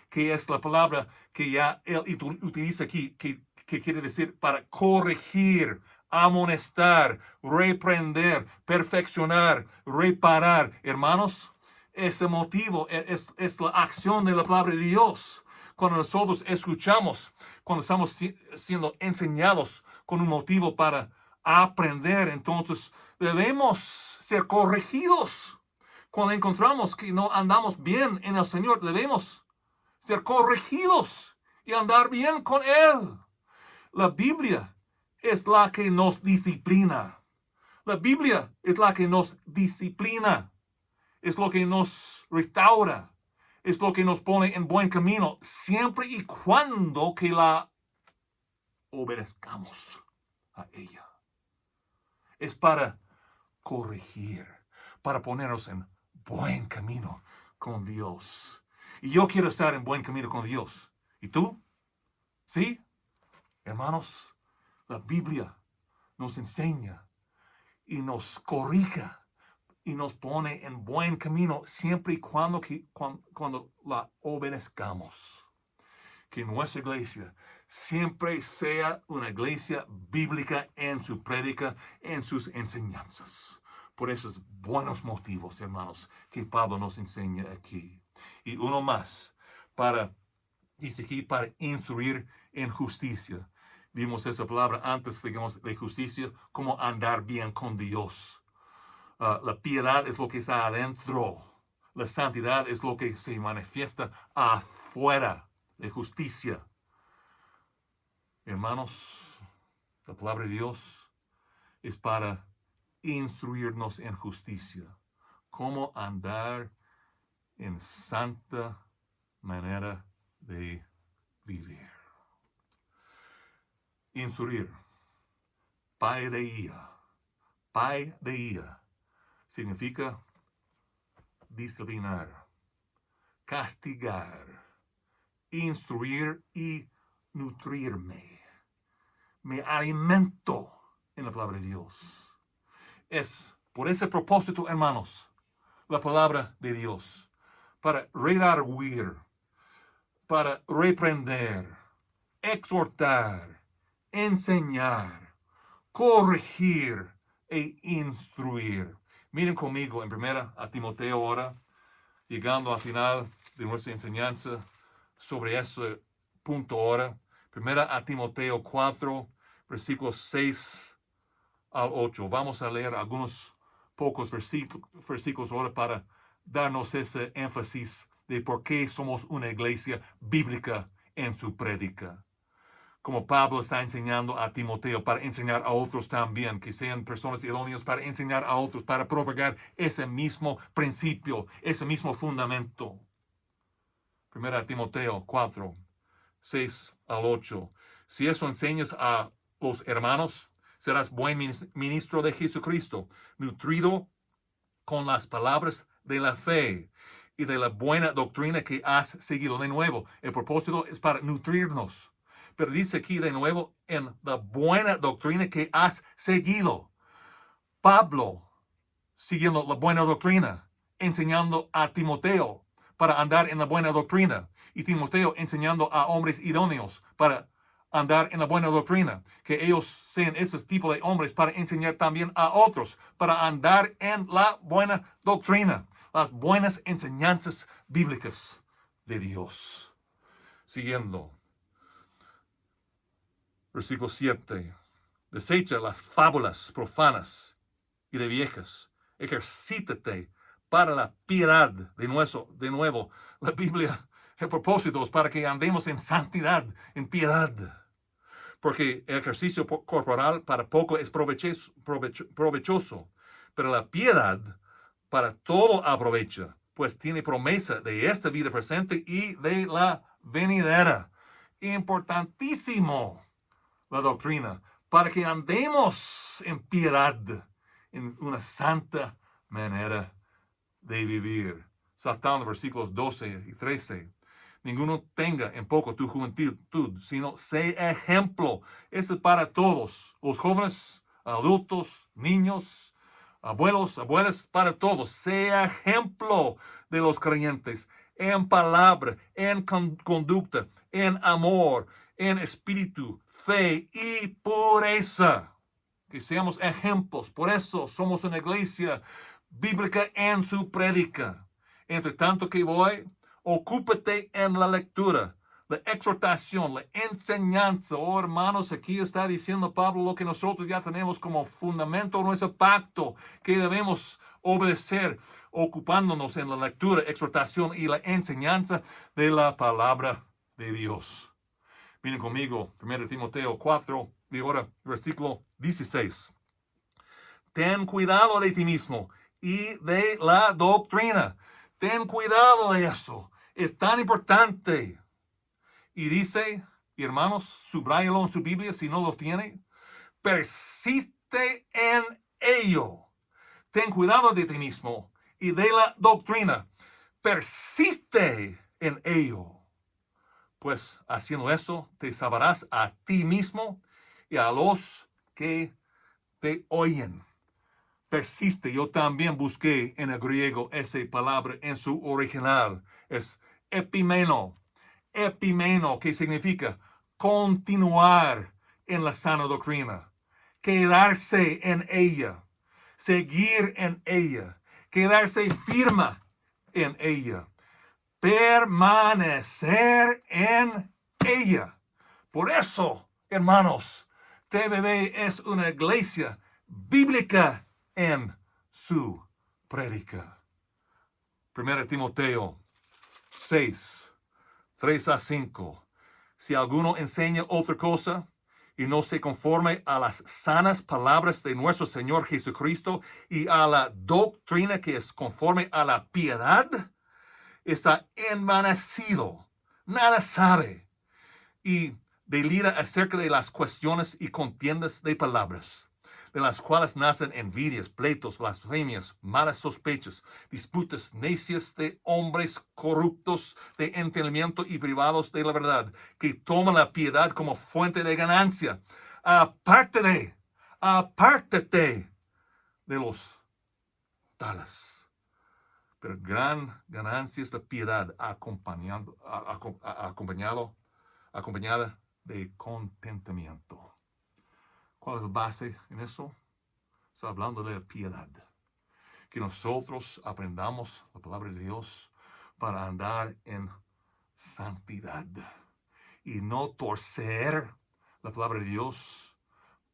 que es la palabra que ya él utiliza aquí, que quiere decir para corregir, amonestar, reprender, perfeccionar, reparar. Hermanos, ese motivo es la acción de la palabra de Dios. Cuando nosotros escuchamos, cuando estamos siendo enseñados con un motivo para aprender, entonces debemos ser corregidos. Cuando encontramos que no andamos bien en el Señor, debemos ser corregidos y andar bien con Él. La Biblia es la que nos disciplina. La Biblia es la que nos disciplina. Es lo que nos restaura. Es lo que nos pone en buen camino, siempre y cuando que la obedezcamos a ella. Es para corregir, para ponernos en buen camino con Dios. Y yo quiero estar en buen camino con Dios. ¿Y tú? ¿Sí? Hermanos, la Biblia nos enseña y nos corrija y nos pone en buen camino siempre y cuando la obedezcamos. Que nuestra iglesia siempre sea una iglesia bíblica en su prédica, en sus enseñanzas. Por esos buenos motivos, hermanos, que Pablo nos enseña aquí. Y uno más, dice aquí, para instruir en justicia. Vimos esa palabra antes, digamos, de justicia, como andar bien con Dios. La piedad es lo que está adentro. La santidad es lo que se manifiesta afuera de justicia. Hermanos, la palabra de Dios es para instruirnos en justicia. Cómo andar en santa manera de vivir. Instruir. Paideia. Paideia significa disciplinar, castigar, instruir y nutrirme. Me alimento en la palabra de Dios. Es por ese propósito, hermanos, la palabra de Dios, para redarguir, para reprender, exhortar, enseñar, corregir e instruir. Miren conmigo en 1 Timoteo ahora, llegando al final de nuestra enseñanza sobre ese punto ahora. 1 Timoteo 4, versículos 6 al 8. Vamos a leer algunos pocos versículos ahora para darnos ese énfasis de por qué somos una iglesia bíblica en su prédica. Como Pablo está enseñando a Timoteo para enseñar a otros también, que sean personas idóneas para enseñar a otros, para propagar ese mismo principio, ese mismo fundamento. 1 Timoteo 4, 6 al 8. Si eso enseñas a los hermanos, serás buen ministro de Jesucristo, nutrido con las palabras de la fe y de la buena doctrina que has seguido. De nuevo, el propósito es para nutrirnos, pero dice aquí de nuevo, en la buena doctrina que has seguido. Pablo, siguiendo la buena doctrina, enseñando a Timoteo para andar en la buena doctrina. Y Timoteo enseñando a hombres idóneos para andar en la buena doctrina. Que ellos sean ese tipo de hombres para enseñar también a otros, para andar en la buena doctrina. Las buenas enseñanzas bíblicas de Dios. Siguiendo. Versículo 7. Desecha las fábulas profanas y de viejas. Ejercítate para la piedad. De nuevo, la Biblia, el propósito es para que andemos en santidad, en piedad. Porque el ejercicio corporal para poco es provechoso, pero la piedad para todo aprovecha, pues tiene promesa de esta vida presente y de la venidera. Importantísimo la doctrina, para que andemos en piedad, en una santa manera de vivir. Saltando versículos 12 y 13. Ninguno tenga en poco tu juventud, sino sé ejemplo. Eso es para todos, los jóvenes, adultos, niños, abuelos, abuelas, para todos. Sea ejemplo de los creyentes en palabra, en conducta, en amor, en espíritu, fe y pureza. Que seamos ejemplos. Por eso somos una iglesia bíblica en su prédica. Entre tanto que voy, ocúpate en la lectura, la exhortación, la enseñanza. Oh, hermanos, aquí está diciendo Pablo lo que nosotros ya tenemos como fundamento de nuestro pacto, que debemos obedecer, ocupándonos en la lectura, exhortación y la enseñanza de la palabra de Dios. Miren conmigo, 1 Timoteo 4, y ahora versículo 16. Ten cuidado de ti mismo y de la doctrina. Ten cuidado de eso. Es tan importante. Y dice, y hermanos, subráyalo en su Biblia si no lo tiene. Persiste en ello. Ten cuidado de ti mismo y de la doctrina. Persiste en ello. Pues haciendo eso, te salvarás a ti mismo y a los que te oyen. Persiste. Yo también busqué en el griego esa palabra en su original. Es epimeno. Epimeno, que significa continuar en la sana doctrina. Quedarse en ella. Seguir en ella. Quedarse firme en ella. Permanecer en ella. Por eso, hermanos, TVB es una iglesia bíblica en su prédica. 1 Timoteo 6, 3 a 5. Si alguno enseña otra cosa y no se conforme a las sanas palabras de nuestro Señor Jesucristo y a la doctrina que es conforme a la piedad, está envanecido, nada sabe, y delira acerca de las cuestiones y contiendas de palabras, de las cuales nacen envidias, pleitos, blasfemias, malas sospechas, disputas necias de hombres corruptos de entendimiento y privados de la verdad, que toman la piedad como fuente de ganancia. Apártate de los tales. Pero gran ganancia es la piedad acompañada de contentamiento. ¿Cuál es la base en eso? Está hablando de la piedad. Que nosotros aprendamos la palabra de Dios para andar en santidad. Y no torcer la palabra de Dios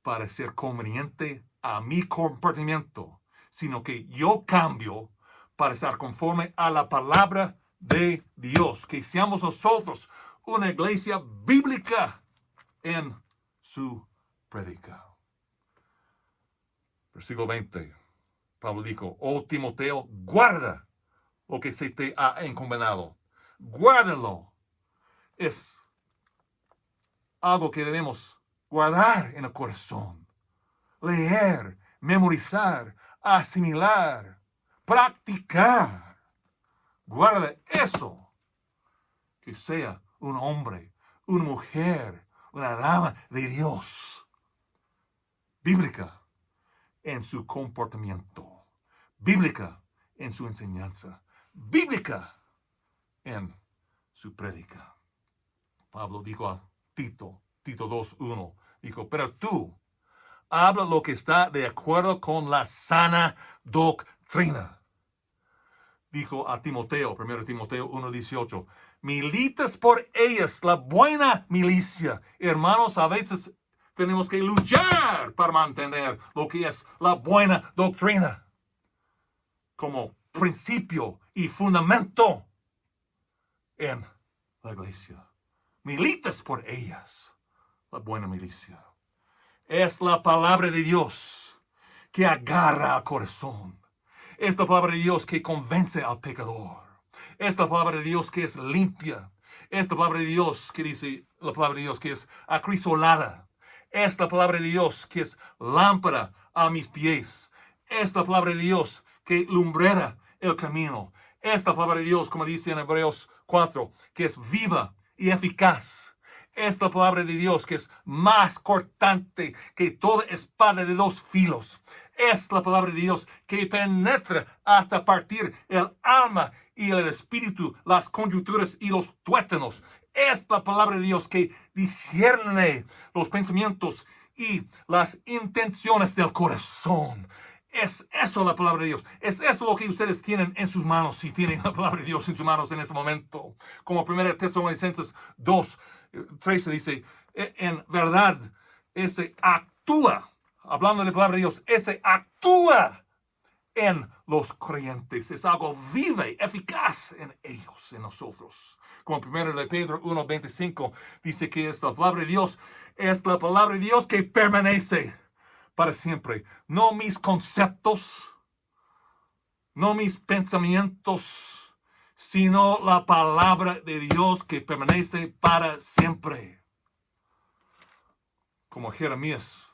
para ser conveniente a mi comportamiento, sino que yo cambio para estar conforme a la palabra de Dios. Que seamos nosotros una iglesia bíblica en su prédica. Versículo 20. Pablo dijo, oh Timoteo, guarda lo que se te ha encomendado. Guárdalo. Es algo que debemos guardar en el corazón. Leer, memorizar, asimilar, practicar. Guarda eso. Que sea un hombre, una mujer, una rama de Dios, bíblica en su comportamiento, bíblica en su enseñanza, bíblica en su prédica. Pablo dijo a Tito 2:1, dijo, pero tú habla lo que está de acuerdo con la sana doctrina. Dijo a Timoteo, 1 Timoteo 1:18, militas por ellas la buena milicia. Hermanos, a veces tenemos que luchar para mantener lo que es la buena doctrina como principio y fundamento en la iglesia. Militas por ellas la buena milicia. Es la palabra de Dios que agarra al corazón. Es la palabra de Dios que convence al pecador. Es la palabra de Dios que es limpia. Es la palabra de Dios que dice, la palabra de Dios que es acrisolada. Es la palabra de Dios que es lámpara a mis pies. Es la palabra de Dios que lumbrera el camino. Es la palabra de Dios, como dice en Hebreos 4, que es viva y eficaz. Es la palabra de Dios que es más cortante que toda espada de 2 filos. Es la palabra de Dios que penetra hasta partir el alma y el espíritu, las coyunturas y los tuétanos. Es la palabra de Dios que discierne los pensamientos y las intenciones del corazón. Es eso la palabra de Dios. Es eso lo que ustedes tienen en sus manos, si tienen la palabra de Dios en sus manos en ese momento. Como 1 Tesalonicenses 2:13 dice, en verdad, ese actúa, hablando de la palabra de Dios, ese actúa en los creyentes. Es algo vive, eficaz en ellos, en nosotros. Como 1 de Pedro 1:25 dice que esta palabra de Dios es la palabra de Dios que permanece para siempre. No mis conceptos, no mis pensamientos, sino la palabra de Dios que permanece para siempre. Como Jeremías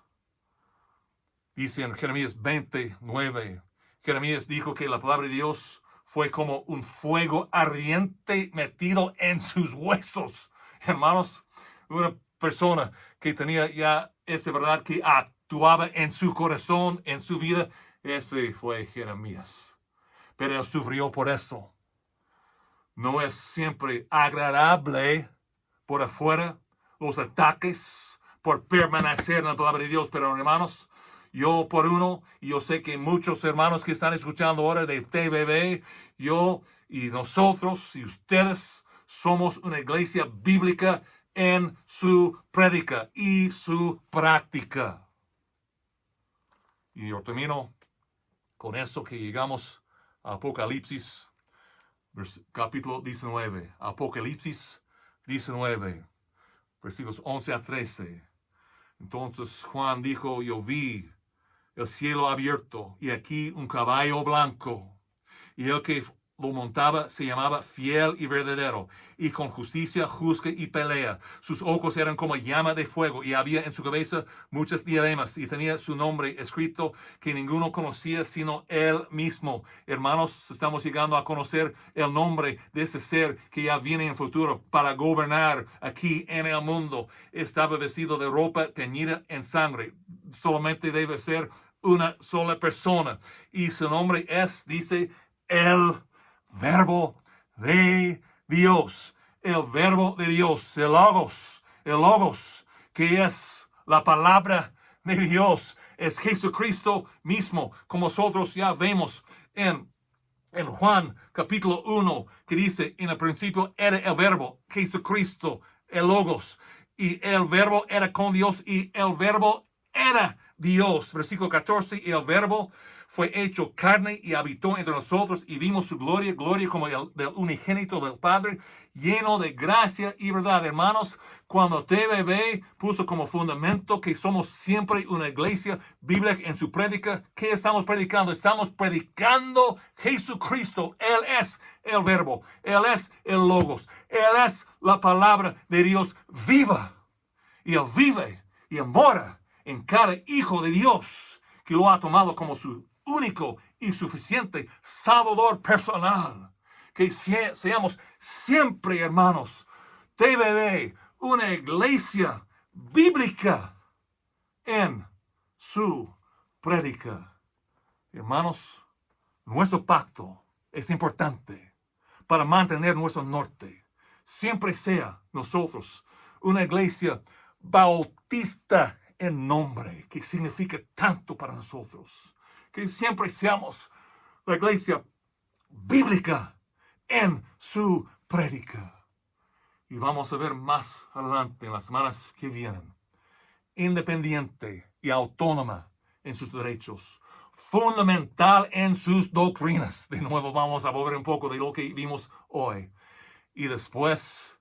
dice en Jeremías 29, Jeremías dijo que la palabra de Dios fue como un fuego ardiente metido en sus huesos. Hermanos, una persona que tenía ya esa verdad que actuaba en su corazón, en su vida, ese fue Jeremías. Pero él sufrió por eso. No es siempre agradable por afuera los ataques por permanecer en la palabra de Dios, pero hermanos, yo por uno, y yo sé que muchos hermanos que están escuchando ahora de TVB, yo y nosotros y ustedes somos una iglesia bíblica en su prédica y su práctica. Y yo termino con eso que llegamos a Apocalipsis, capítulo 19. Apocalipsis 19, versículos 11 a 13. Entonces Juan dijo, yo vi el cielo abierto y aquí un caballo blanco. Y el que lo montaba se llamaba Fiel y Verdadero, y con justicia juzga y pelea. Sus ojos eran como llama de fuego, y había en su cabeza muchas diademas, y tenía su nombre escrito que ninguno conocía sino él mismo. Hermanos, estamos llegando a conocer el nombre de ese ser que ya viene en futuro para gobernar aquí en el mundo. Estaba vestido de ropa teñida en sangre. Solamente debe ser una sola persona, y su nombre es, dice, el Verbo de Dios, el Verbo de Dios, el Logos, que es la palabra de Dios, es Jesucristo mismo, como nosotros ya vemos en Juan capítulo 1, que dice, en el principio era el Verbo, Jesucristo, el Logos, y el Verbo era con Dios, y el Verbo era Dios. Versículo 14, y el Verbo fue hecho carne y habitó entre nosotros y vimos su gloria como del unigénito del Padre, lleno de gracia y verdad. Hermanos, cuando TVB puso como fundamento que somos siempre una iglesia bíblica en su prédica, ¿qué estamos predicando? Estamos predicando Jesucristo. Él es el Verbo, Él es el Logos, Él es la palabra de Dios viva. Y Él vive y Él mora en cada hijo de Dios que lo ha tomado como su único y suficiente Salvador personal. Que seamos siempre, hermanos, TVB, una iglesia bíblica en su prédica. Hermanos, nuestro pacto es importante para mantener nuestro norte. Siempre sea nosotros una iglesia bautista en nombre, que significa tanto para nosotros. Que siempre seamos la iglesia bíblica en su prédica. Y vamos a ver más adelante, en las semanas que vienen, independiente y autónoma en sus derechos, fundamental en sus doctrinas. De nuevo vamos a volver un poco de lo que vimos hoy. Y después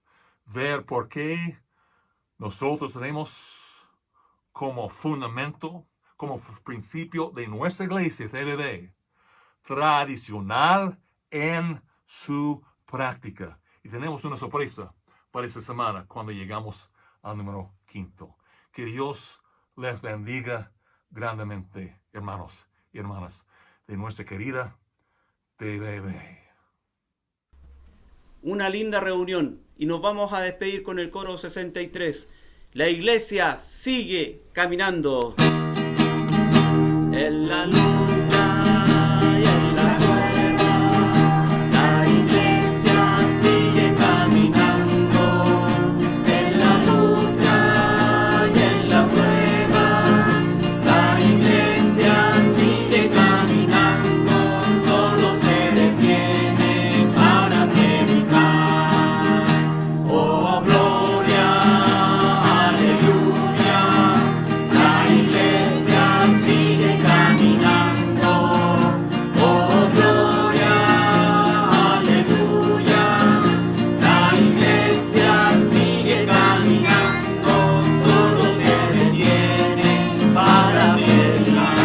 ver por qué nosotros tenemos como fundamento, como principio de nuestra iglesia TVB, tradicional en su práctica. Y tenemos una sorpresa para esta semana cuando llegamos al número 5. Que Dios les bendiga grandemente, hermanos y hermanas de nuestra querida TVB. Una linda reunión y nos vamos a despedir con el coro 63. La iglesia sigue caminando. En la lucha y en la prueba, la iglesia sigue caminando. En la lucha y en la prueba, la iglesia sigue caminando. Solo se detiene para predicar. Oh, gloria, aleluya. La iglesia sigue caminando. Oh, gloria, aleluya. La iglesia sigue caminando. Solo se detiene para predicar.